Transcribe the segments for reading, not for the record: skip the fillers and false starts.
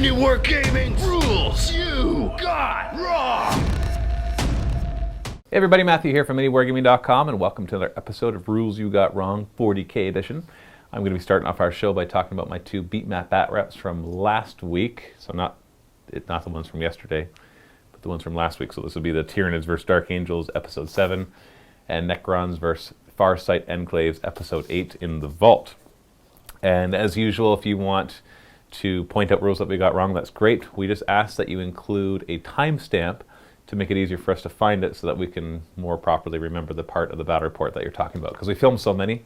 MiniWarGaming rules you got wrong. Hey everybody, Matthew here from MiniWarGaming.com, and welcome to another episode of Rules You Got Wrong 40K edition. I'm going to be starting off our show by talking about my two beat map bat reps from last week. So not the ones from yesterday, but the ones from last week. So this will be the Tyranids vs. Dark Angels, episode 7, and Necrons vs. Farsight Enclaves, episode 8 in the vault. And as usual, if you want to point out rules that we got wrong, that's great. We just ask that you include a timestamp to make it easier for us to find it so that we can more properly remember the part of the battle report that you're talking about. Because we film so many,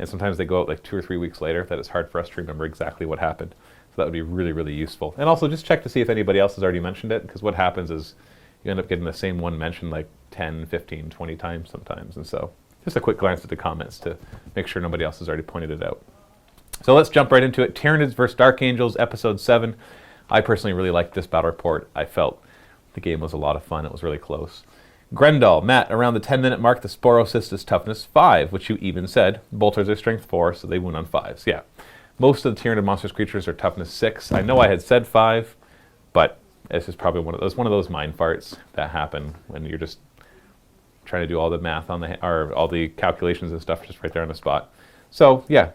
and sometimes they go out like 2 or 3 weeks later, that it's hard for us to remember exactly what happened. So that would be really, really useful. And also just check to see if anybody else has already mentioned it, because what happens is you end up getting the same one mentioned like 10, 15, 20 times sometimes. And so just a quick glance at the comments to make sure nobody else has already pointed it out. So let's jump right into it. Tyranids vs. Dark Angels, episode 7. I personally really liked this battle report. I felt the game was a lot of fun. It was really close. Grendel, Matt, around the 10-minute mark, the Sporocyst is toughness 5, which you even said. Bolters are strength 4, so they win on 5s. Yeah. Most of the Tyranid monsters creatures are toughness 6. I know I had said 5, but this is probably one of those mind farts that happen when you're just trying to do all the math on or all the calculations and stuff just right there on the spot. So yeah,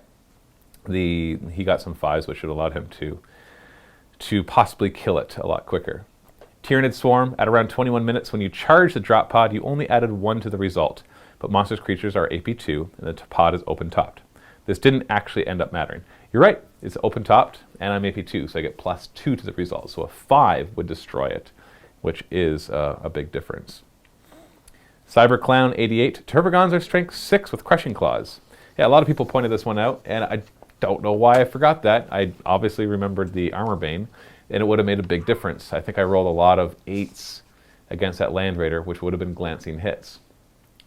he got some 5s, which should allow him to possibly kill it a lot quicker. Tyranid Swarm, at around 21 minutes, when you charge the drop pod, you only added 1 to the result, but monsters creatures are AP2, and the pod is open-topped. This didn't actually end up mattering. You're right, it's open-topped, and I'm AP2, so I get +2 to the result. So a 5 would destroy it, which is a big difference. Cyber Clown 88, Turbogons are strength 6 with Crushing Claws. Yeah, a lot of people pointed this one out, and I don't know why I forgot that. I obviously remembered the Armor Bane, and it would have made a big difference. I think I rolled a lot of 8s against that Land Raider, which would have been glancing hits.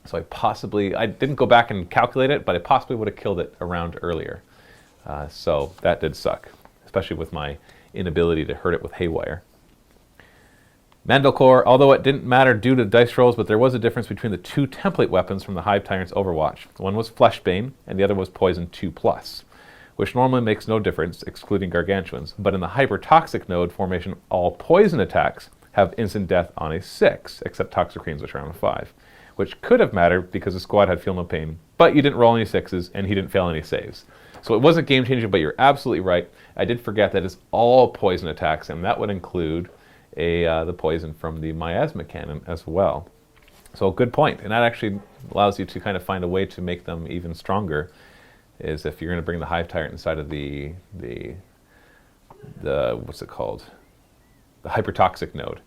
So I didn't go back and calculate it, but I possibly would have killed it a round earlier. So that did suck, especially with my inability to hurt it with Haywire. Mandalcore, although it didn't matter due to dice rolls, but there was a difference between the 2 template weapons from the Hive Tyrant's Overwatch. One was Fleshbane, and the other was Poison 2+. Which normally makes no difference, excluding Gargantuans. But in the hyper-toxic node formation, all poison attacks have instant death on a 6, except Toxicreans, which are on a 5. Which could have mattered because the squad had Feel No Pain, but you didn't roll any 6s, and he didn't fail any saves. So it wasn't game-changing, but you're absolutely right. I did forget that it's all poison attacks, and that would include the poison from the Miasma Cannon as well. So good point, and that actually allows you to kind of find a way to make them even stronger, is if you're going to bring the Hive Tyrant inside of the what's it called? The hypertoxic node,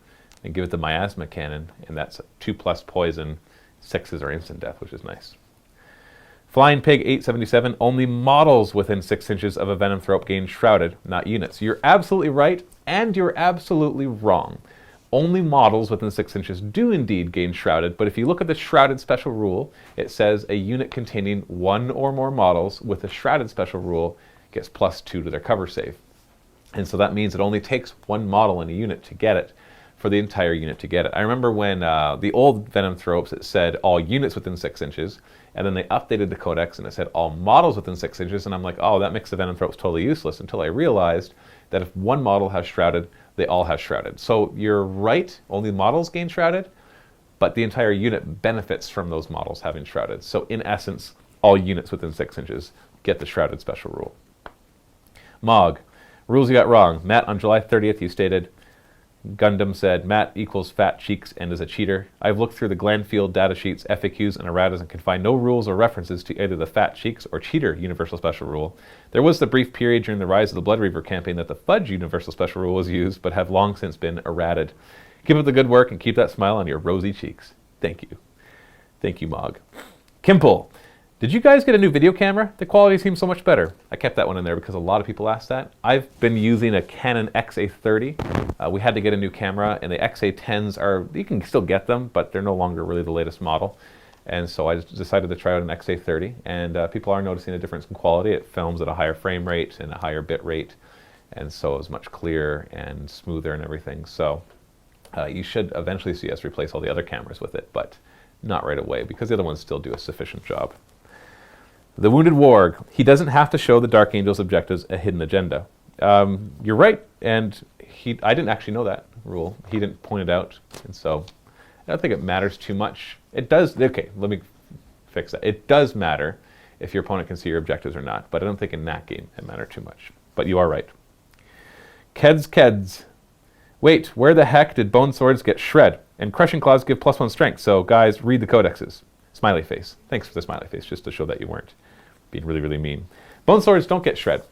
and give it the Miasma Cannon, and that's 2+ poison, 6s are instant death, which is nice. Flying Pig 877, only models within 6 inches of a Venom Throat gain Shrouded, not units. You're absolutely right, and you're absolutely wrong. Only models within 6 inches do indeed gain Shrouded, but if you look at the Shrouded special rule, it says a unit containing 1 or more models with the Shrouded special rule gets +2 to their cover save. And so that means it only takes 1 model in a unit to get it, for the entire unit to get it. I remember when the old Venom Thropes, it said all units within 6 inches, and then they updated the codex and it said all models within 6 inches, and I'm like, oh, that makes the Venom Thropes totally useless, until I realized that if 1 model has Shrouded, they all have Shrouded. So you're right, only models gain Shrouded, but the entire unit benefits from those models having Shrouded. So in essence, all units within 6 inches get the Shrouded special rule. Mog, rules you got wrong. Matt, on July 30th, you stated, Gundam said, Matt equals fat cheeks and is a cheater. I've looked through the Glanfield datasheets, FAQs, and erratas and can find no rules or references to either the fat cheeks or cheater universal special rule. There was the brief period during the Rise of the Blood Reaver campaign that the fudge universal special rule was used, but have long since been errated. Keep up the good work and keep that smile on your rosy cheeks. Thank you. Thank you, Mog. Kimple, did you guys get a new video camera? The quality seems so much better. I kept that one in there because a lot of people asked that. I've been using a Canon XA30. We had to get a new camera, and the XA10s you can still get them, but they're no longer really the latest model. And so I just decided to try out an XA30, and people are noticing a difference in quality. It films at a higher frame rate and a higher bit rate, and so it's much clearer and smoother and everything. So you should eventually see us replace all the other cameras with it, but not right away, because the other ones still do a sufficient job. The Wounded Warg, he doesn't have to show the Dark Angels objectives a hidden agenda. You're right, and I didn't actually know that rule. He didn't point it out, and so I don't think it matters too much. It does. Okay, let me fix that. It does matter if your opponent can see your objectives or not, but I don't think in that game it mattered too much. But you are right. Keds. Wait, where the heck did Bone Swords get shred? And Crushing Claws give +1 strength. So guys, read the codexes. Smiley face. Thanks for the smiley face, just to show that you weren't being really, really mean. Bone Swords don't get shred.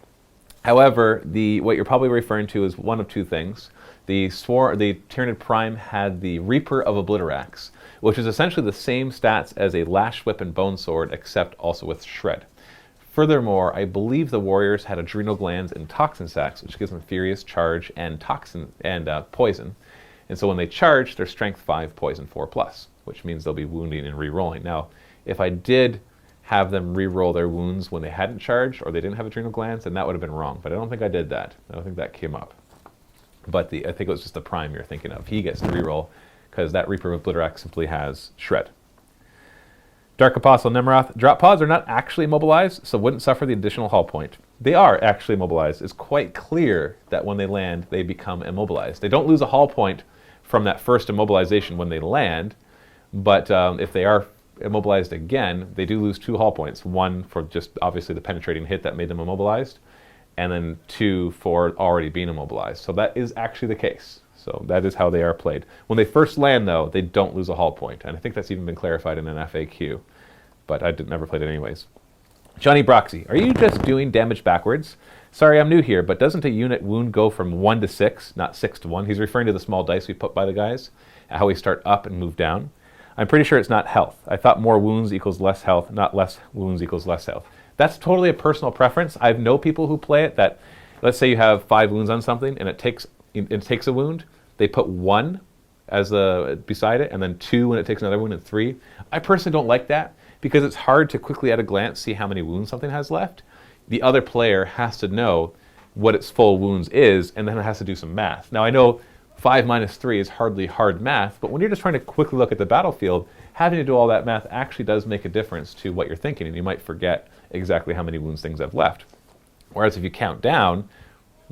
However, what you're probably referring to is one of two things. The Tyranid Prime had the Reaper of Obliterax, which is essentially the same stats as a Lash Whip and Bone Sword, except also with shred. Furthermore, I believe the warriors had adrenal glands and toxin sacs, which gives them furious, charge, and toxin and poison. And so when they charge, they're strength 5, poison 4+, which means they'll be wounding and re-rolling. Now, if I did have them re-roll their wounds when they hadn't charged or they didn't have adrenal glands, then that would have been wrong. But I don't think I did that. I don't think that came up. But I think it was just the Prime you're thinking of. He gets to re-roll because that Reaper of Obliterax simply has shred. Dark Apostle Nemeroth. Drop pods are not actually immobilized, so wouldn't suffer the additional hull point. They are actually immobilized. It's quite clear that when they land, they become immobilized. They don't lose a hull point from that first immobilization when they land, but if they are immobilized again, they do lose 2 hull points. 1 for just obviously the penetrating hit that made them immobilized, and then 2 for already being immobilized. So that is actually the case. So that is how they are played. When they first land, though, they don't lose a hull point. And I think that's even been clarified in an FAQ. But I never played it anyways. Johnny Broxy, are you just doing damage backwards? Sorry, I'm new here, but doesn't a unit wound go from 1 to 6, not 6 to 1? He's referring to the small dice we put by the guys, how we start up and move down. I'm pretty sure it's not health. I thought more wounds equals less health, not less wounds equals less health. That's totally a personal preference. I know people who play it that, let's say you have 5 wounds on something and it takes a wound. They put 1 as beside it, and then 2 when it takes another wound, and 3. I personally don't like that because it's hard to quickly at a glance see how many wounds something has left. The other player has to know what its full wounds is, and then it has to do some math. Now I know 5 minus 3 is hardly hard math, but when you're just trying to quickly look at the battlefield, having to do all that math actually does make a difference to what you're thinking, and you might forget exactly how many wounds things have left. Whereas if you count down,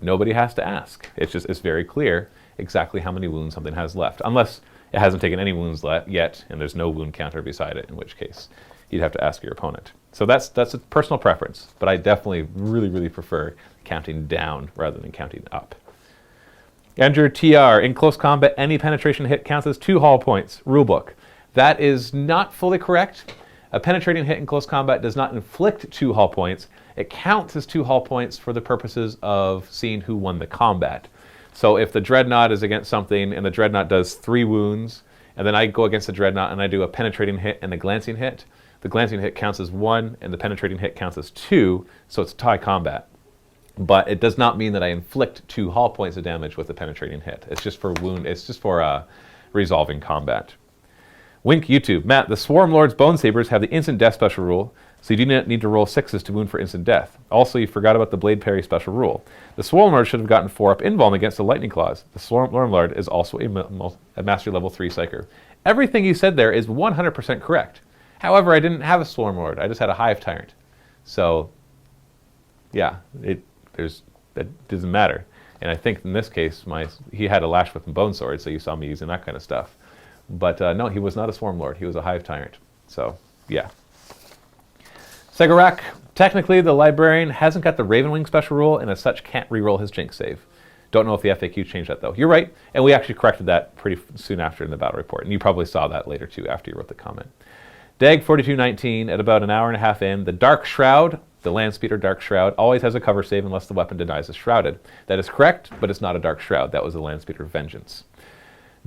nobody has to ask. It's very clear exactly how many wounds something has left, unless it hasn't taken any wounds yet and there's no wound counter beside it, in which case you'd have to ask your opponent. So that's a personal preference, but I definitely really, really prefer counting down rather than counting up. Andrew TR, in close combat, any penetration hit counts as 2 hull points. Rulebook. That is not fully correct. A penetrating hit in close combat does not inflict 2 hull points. It counts as 2 hull points for the purposes of seeing who won the combat. So if the Dreadnought is against something and the Dreadnought does 3 wounds, and then I go against the Dreadnought and I do a penetrating hit and a glancing hit, the glancing hit counts as 1 and the penetrating hit counts as 2, so it's tie combat. But it does not mean that I inflict 2 hull points of damage with the penetrating hit. It's just for resolving combat. Wink YouTube. Matt, the Swarm Lord's Bone Sabers have the instant death special rule, so you do not need to roll 6s to wound for instant death. Also, you forgot about the Blade Parry special rule. The Swarm Lord should have gotten 4-up invuln against the Lightning Claws. The Swarm Lord is also a Mastery Level 3 Psyker. Everything you said there is 100% correct. However, I didn't have a Swarm Lord. I just had a Hive Tyrant. So, yeah, that doesn't matter. And I think in this case, he had a Lash Whip and Bone Sword, so you saw me using that kind of stuff. But no, he was not a Swarm Lord. He was a Hive Tyrant. So, yeah. Segarak, technically the Librarian hasn't got the Ravenwing special rule and as such can't reroll his Jinx save. Don't know if the FAQ changed that though. You're right, and we actually corrected that pretty soon after in the battle report, and you probably saw that later too after you wrote the comment. Dag4219, at about an hour and a half in, the Dark Shroud, the Landspeeder Dark Shroud, always has a cover save unless the weapon denies it's shrouded. That is correct, but it's not a Dark Shroud. That was the Landspeeder Vengeance.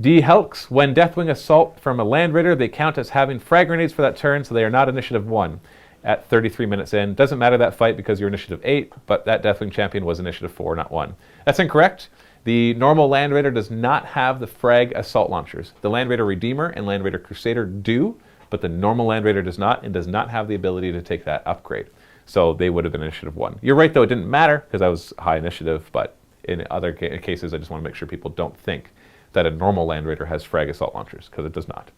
D. Helks, when Deathwing assault from a Land Raider, they count as having frag grenades for that turn, so they are not initiative 1. At 33 minutes in. Doesn't matter that fight because you're initiative 8, but that Deathwing champion was initiative 4, not 1. That's incorrect. The normal Land Raider does not have the frag assault launchers. The Land Raider Redeemer and Land Raider Crusader do, but the normal Land Raider does not and does not have the ability to take that upgrade. So they would have been initiative 1. You're right though, it didn't matter because I was high initiative, but in other cases I just want to make sure people don't think that a normal Land Raider has frag assault launchers, because it does not.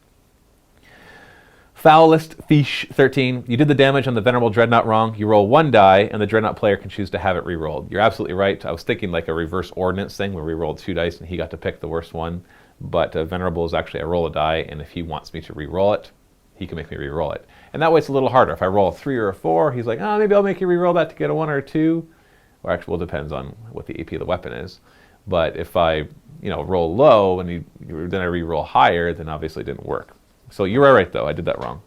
Foulest Fish 13. You did the damage on the Venerable Dreadnought wrong. You roll 1 die, and the Dreadnought player can choose to have it re-rolled. You're absolutely right. I was thinking like a reverse ordnance thing where we rolled 2 dice and he got to pick the worst one. But Venerable is actually I roll a die, and if he wants me to re-roll it, he can make me re-roll it. And that way it's a little harder. If I roll a 3 or a 4, he's like, oh, maybe I'll make you re-roll that to get a 1 or a 2. Or actually, well, it depends on what the AP of the weapon is. But if I, roll low and then I re-roll higher, then obviously it didn't work. So you were right, though. I did that wrong.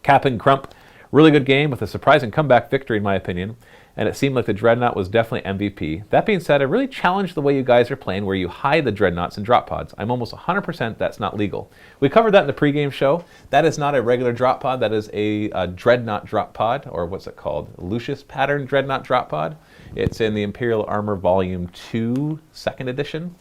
Captain Crump, really good game with a surprising comeback victory, in my opinion. And it seemed like the Dreadnought was definitely MVP. That being said, I really challenged the way you guys are playing where you hide the Dreadnoughts in drop pods. I'm almost 100% that's not legal. We covered that in the pregame show. That is not a regular drop pod. That is a Dreadnought drop pod, or what's it called? Lucius Pattern Dreadnought drop pod. It's in the Imperial Armor Volume 2, 2nd edition.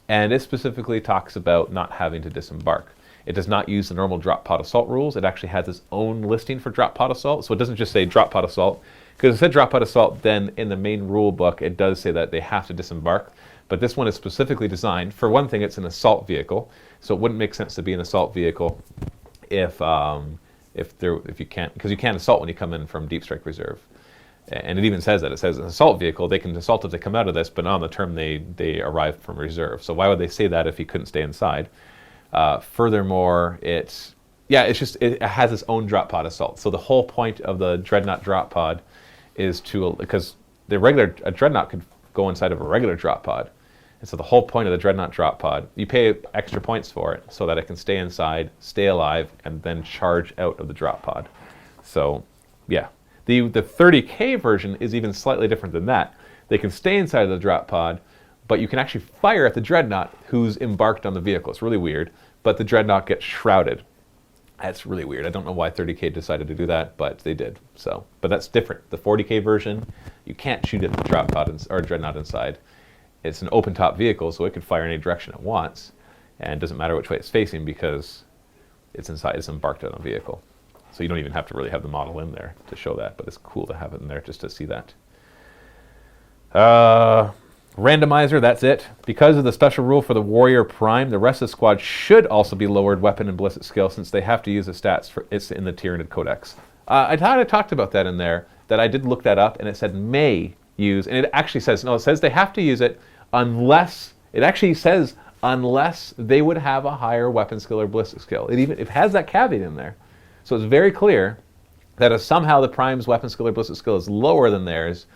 And it specifically talks about not having to disembark. It does not use the normal drop pod assault rules. It actually has its own listing for drop pod assault. So it doesn't just say drop pod assault. Because it said drop pod assault, then in the main rule book, it does say that they have to disembark. But this one is specifically designed, for one thing, it's an assault vehicle. So it wouldn't make sense to be an assault vehicle if you can't, because you can't assault when you come in from Deep Strike Reserve. And it even says that. It says an assault vehicle, they can assault if they come out of this, but not on the term they arrive from reserve. So why would they say that if he couldn't stay inside? Furthermore, it has its own drop pod assault. So the whole point of the Dreadnought drop pod is because a Dreadnought could go inside of a regular drop pod. And so the whole point of the Dreadnought drop pod, you pay extra points for it so that it can stay inside, stay alive, and then charge out of the drop pod. So, yeah. The 30K version is even slightly different than that. They can stay inside of the drop pod, but you can actually fire at the Dreadnought who's embarked on the vehicle. It's really weird, but the Dreadnought gets shrouded. That's really weird. I don't know why 30K decided to do that, but they did. So, but that's different. The 40K version, you can't shoot at the drop pod or Dreadnought inside. It's an open top vehicle, so it could fire in any direction it wants, and it doesn't matter which way it's facing because it's inside. It's embarked on a vehicle. So you don't even have to really have the model in there to show that, but it's cool to have it in there just to see that. Randomizer, that's it. Because of the special rule for the Warrior Prime, the rest of the squad should also be lowered weapon and ballistic skill since they have to use the stats it's in the Tyranid Codex. I thought I talked about that in there, that I did look that up, and it said may use, and it actually says, no, it says they have to use it unless they would have a higher weapon skill or ballistic skill. It has that caveat in there. So it's very clear that if somehow the Prime's weapon skill or ballistic skill is lower than theirs,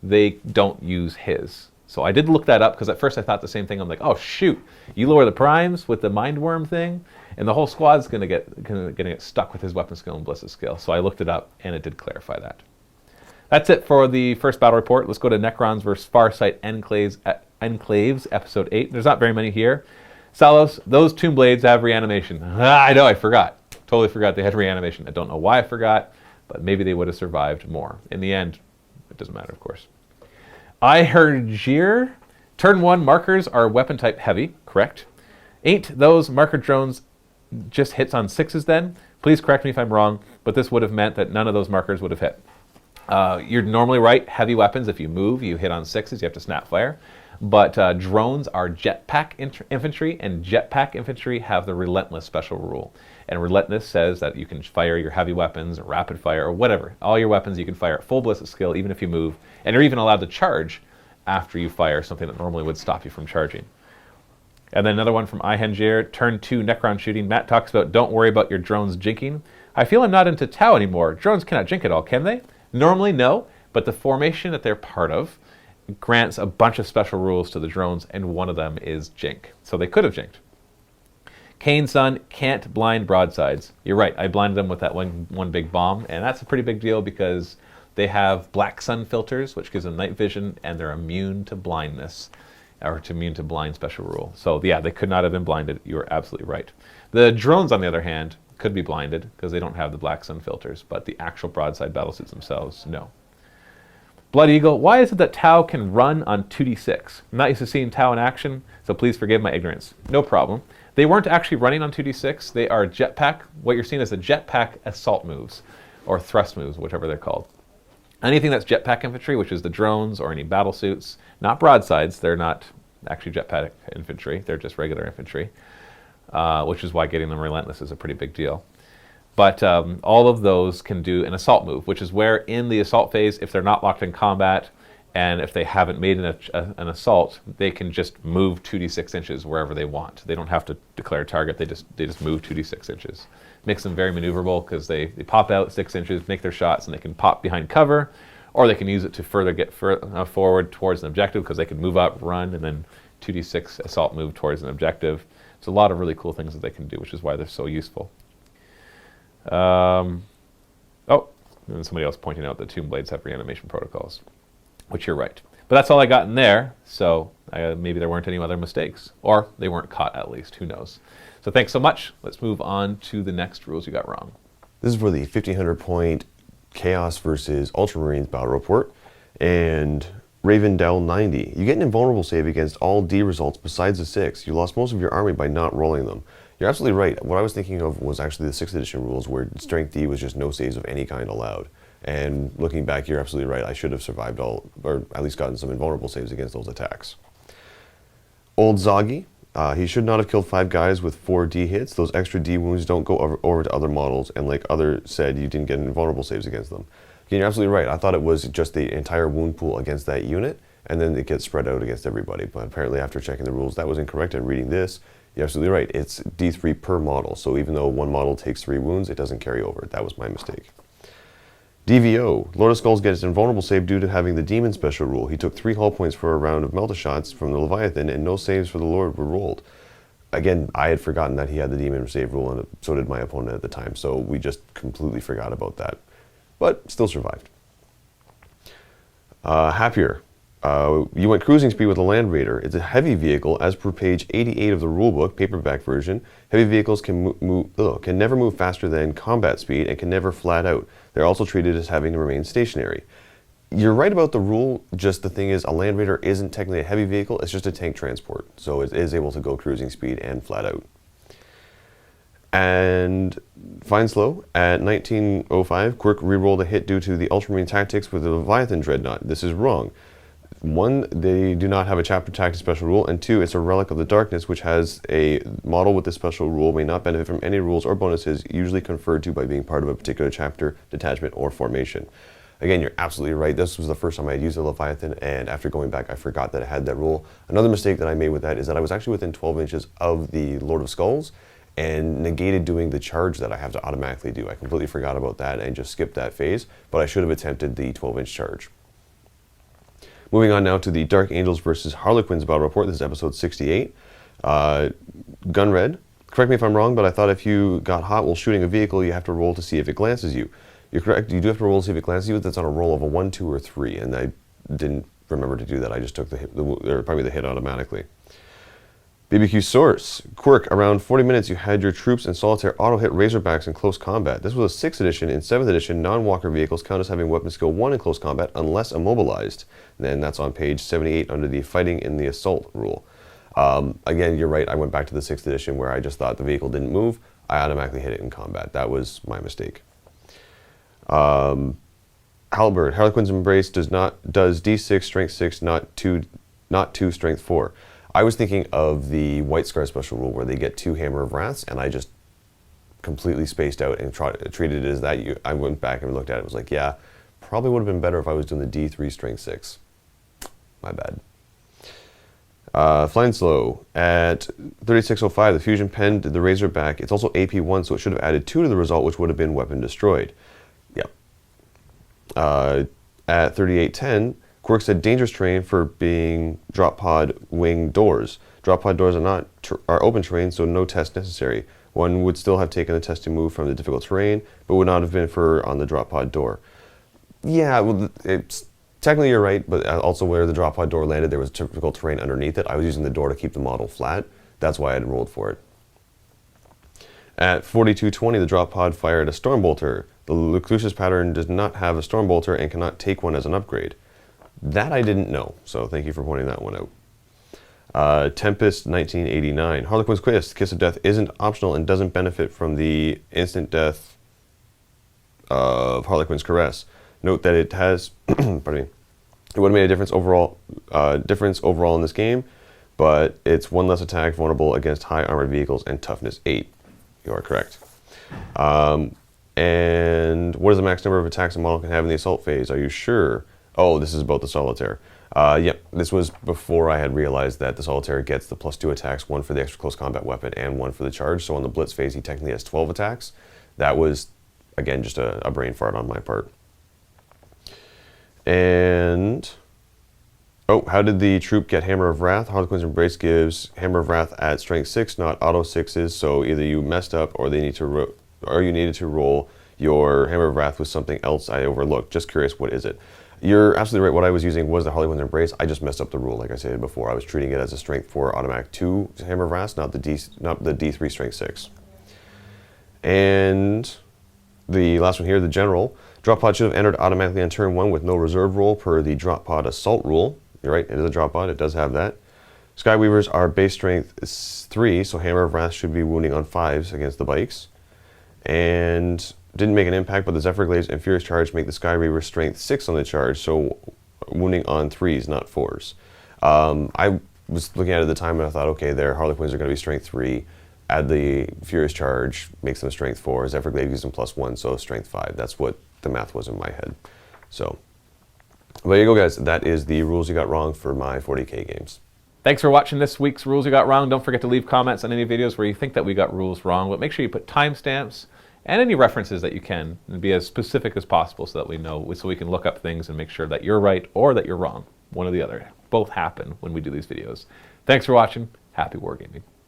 they don't use his. So I did look that up because at first I thought the same thing. I'm like, oh shoot, you lower the Primes with the Mind Worm thing, and the whole squad's gonna get stuck with his weapon skill and ballistic skill. So I looked it up, and it did clarify that. That's it for the first battle report. Let's go to Necrons versus Farsight Enclaves, episode 8. There's not very many here. Salos, those Tomb Blades have reanimation. I know, I forgot. Totally forgot they had reanimation. I don't know why I forgot, but maybe they would have survived more. In the end, it doesn't matter, of course. I heard Jir. Turn 1 markers are weapon type heavy, correct. Ain't those marker drones just hits on 6s then? Please correct me if I'm wrong, but this would have meant that none of those markers would have hit. You're normally right. Heavy weapons, if you move, you hit on 6s, you have to snap fire. But drones are jetpack infantry, and jetpack infantry have the Relentless special rule. And Relentless says that you can fire your heavy weapons, or rapid fire, or whatever. All your weapons you can fire at full ballistic skill, even if you move. And you're even allowed to charge after you fire something that normally would stop you from charging. And then another one from Ihengir, turn 2 Necron shooting. Matt talks about don't worry about your drones jinking. I feel I'm not into Tau anymore. Drones cannot jink at all, can they? Normally, no, but the formation that they're part of grants a bunch of special rules to the drones, and one of them is jink. So they could have jinked. Kane's son can't blind broadsides. You're right, I blinded them with that one big bomb, and that's a pretty big deal because they have black sun filters, which gives them night vision, and they're immune to blindness, or immune to blind special rule. So yeah, they could not have been blinded. You are absolutely right. The drones, on the other hand, could be blinded because they don't have the black sun filters, but the actual broadside battlesuits themselves, no. Blood Eagle, why is it that Tau can run on 2d6? I'm not used to seeing Tau in action, so please forgive my ignorance. No problem. They weren't actually running on 2d6. They are jetpack. What you're seeing is the jetpack assault moves, or thrust moves, whichever they're called. Anything that's jetpack infantry, which is the drones or any battlesuits, not broadsides, they're not actually jetpack infantry, they're just regular infantry, which is why getting them Relentless is a pretty big deal. But all of those can do an assault move, which is where in the assault phase, if they're not locked in combat, and if they haven't made an assault, they can just move 2d6 inches wherever they want. They don't have to declare a target, they just move 2d6 inches. Makes them very maneuverable because they pop out 6 inches, make their shots, and they can pop behind cover, or they can use it to further get forward towards an objective because they can move up, run, and then 2d6 assault move towards an objective. There's a lot of really cool things that they can do, which is why they're so useful. And somebody else pointing out that Tomb Blades have reanimation protocols, which you're right. But that's all I got in there, so maybe there weren't any other mistakes. Or they weren't caught, at least. Who knows? So thanks so much. Let's move on to the next rules you got wrong. This is for the 1500-point Chaos versus Ultramarines battle report. And Ravendell 90. You get an invulnerable save against all D results besides the 6. You lost most of your army by not rolling them. You're absolutely right. What I was thinking of was actually the 6th edition rules where Strength D was just no saves of any kind allowed. And looking back, you're absolutely right. I should have survived all, or at least gotten some invulnerable saves against those attacks. Old Zoggy. He should not have killed 5 guys with 4 D hits. Those extra D wounds don't go over to other models, and like Other said, you didn't get invulnerable saves against them. Again, you're absolutely right. I thought it was just the entire wound pool against that unit, and then it gets spread out against everybody. But apparently after checking the rules, that was incorrect, and reading this, you're absolutely right. It's D3 per model, so even though one model takes 3 wounds, it doesn't carry over. That was my mistake. DVO. Lord of Skulls gets an invulnerable save due to having the Demon special rule. He took 3 hull points for a round of Melta-shots from the Leviathan, and no saves for the Lord were rolled. Again, I had forgotten that he had the Demon save rule, and so did my opponent at the time, so we just completely forgot about that. But still survived. Happier. You went cruising speed with a Land Raider. It's a heavy vehicle, as per page 88 of the rulebook, paperback version. Heavy vehicles can never move faster than combat speed and can never flat out. They're also treated as having to remain stationary. You're right about the rule, just the thing is a Land Raider isn't technically a heavy vehicle, it's just a tank transport. So it is able to go cruising speed and flat out. And Fine Slow, at 1905, Quirk rerolled a hit due to the Ultramarine tactics with the Leviathan Dreadnought. This is wrong. 1, they do not have a chapter tactic special rule, and 2, it's a relic of the darkness, which has a model with this special rule may not benefit from any rules or bonuses usually conferred to by being part of a particular chapter, detachment, or formation. Again, you're absolutely right. This was the first time I had used the Leviathan, and after going back, I forgot that it had that rule. Another mistake that I made with that is that I was actually within 12 inches of the Lord of Skulls, and negated doing the charge that I have to automatically do. I completely forgot about that and just skipped that phase, but I should have attempted the 12-inch charge. Moving on now to the Dark Angels versus Harlequins battle report. This is episode 68. Gunred. Correct me if I'm wrong, but I thought if you got hot while shooting a vehicle, you have to roll to see if it glances you. You're correct. You do have to roll to see if it glances you. That's on a roll of a 1, 2, or 3, and I didn't remember to do that. I just took the hit, probably the hit automatically. BBQ Source. Quirk. Around 40 minutes, you had your troops in solitaire auto-hit Razorbacks in close combat. This was a 6th edition. In 7th edition, non-walker vehicles count as having weapon skill 1 in close combat unless immobilized. And that's on page 78 under the Fighting in the Assault rule. Again, you're right. I went back to the 6th edition where I just thought the vehicle didn't move. I automatically hit it in combat. That was my mistake. Halberd. Harlequin's Embrace does D6 strength 6, not 2 strength 4. I was thinking of the White Scar special rule where they get 2 Hammer of Wraths, and I just completely spaced out and treated it as that. I went back and looked at it and was like, yeah, probably would have been better if I was doing the D3 strength 6. My bad. Flying Slow. At 3605, the Fusion Pen did the Razorback. It's also AP1, so it should have added 2 to the result, which would have been Weapon Destroyed. Yep. At 3810, Quirk said dangerous terrain for being drop pod wing doors. Drop pod doors are open terrain, so no test necessary. One would still have taken the test to move from the difficult terrain, but would not have been on the drop pod door. Yeah, well, it's technically you're right, but also where the drop pod door landed, there was difficult terrain underneath it. I was using the door to keep the model flat. That's why I had rolled for it. At 4220, the drop pod fired a Stormbolter. The Lucullus pattern does not have a Stormbolter and cannot take one as an upgrade. That I didn't know, so thank you for pointing that one out. Tempest 1989. Harlequin's Kiss of Death isn't optional and doesn't benefit from the instant death of Harlequin's Caress. Note that it has, pardon me, it would have made a difference overall in this game, but it's 1 less attack, vulnerable against high armored vehicles, and toughness 8. You are correct. And what is the max number of attacks a model can have in the assault phase? Are you sure? Oh, this is about the Solitaire. Yep, this was before I had realized that the Solitaire gets the +2 attacks, 1 for the extra close combat weapon and 1 for the charge. So on the Blitz phase, he technically has 12 attacks. That was, again, just a brain fart on my part. And, oh, how did the troop get Hammer of Wrath? Harlequins Embrace gives Hammer of Wrath at strength 6, not auto 6s. So either you messed up or they need to or you needed to roll your Hammer of Wrath with something else I overlooked. Just curious, what is it? You're absolutely right. What I was using was the Harlequins Embrace. I just messed up the rule, like I said before. I was treating it as a strength 4 automatic 2 Hammer of Wrath, not the D3 strength 6. And the last one here, the General. Drop pod should have entered automatically on turn 1 with no reserve roll per the drop pod assault rule. You're right, it is a drop pod. It does have that. Skyweavers are base strength 3, so Hammer of Wrath should be wounding on 5s against the bikes. And didn't make an impact, but the Zephyr Glaives and Furious Charge make the Skyweaver strength 6 on the charge, so wounding on 3s, not 4s. I was looking at it at the time and I thought, okay, their Harlequins are going to be strength 3. Add the Furious Charge, makes them strength 4. Zephyr Glaive gives them +1, so strength 5. That's what the math was in my head. So, there you go, guys. That is the rules you got wrong for my 40k games. Thanks for watching this week's Rules You Got Wrong. Don't forget to leave comments on any videos where you think that we got rules wrong, but make sure you put timestamps and any references that you can, and be as specific as possible so that we know, so we can look up things and make sure that you're right or that you're wrong. One or the other. Both happen when we do these videos. Thanks for watching. Happy wargaming.